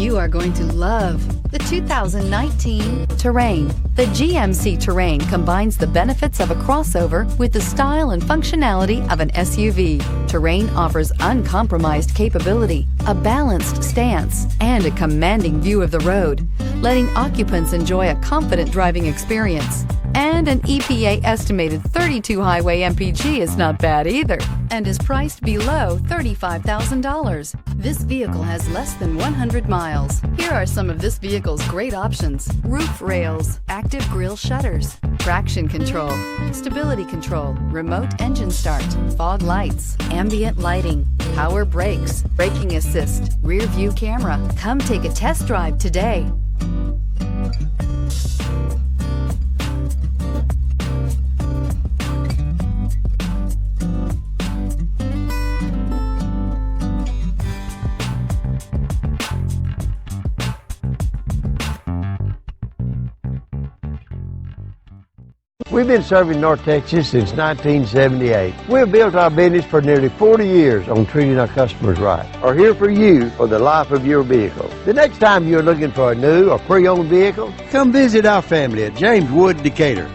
You are going to love the 2019 Terrain. The GMC Terrain combines the benefits of a crossover with the style and functionality of an SUV. Terrain offers uncompromised capability, a balanced stance, and a commanding view of the road, letting occupants enjoy a confident driving experience. And an EPA estimated 32 highway MPG is not bad either, and is priced below $35,000. This vehicle has less than 100 miles. Here are some of this vehicle's great options: roof rails, active grille shutters, traction control, stability control, remote engine start, fog lights, ambient lighting, power brakes, braking assist, rear view camera. Come take a test drive today. We've been serving North Texas since 1978. We've built our business for nearly 40 years on treating our customers right. Are here for you for the life of your vehicle. The next time you're looking for a new or pre-owned vehicle, come visit our family at James Wood Decatur.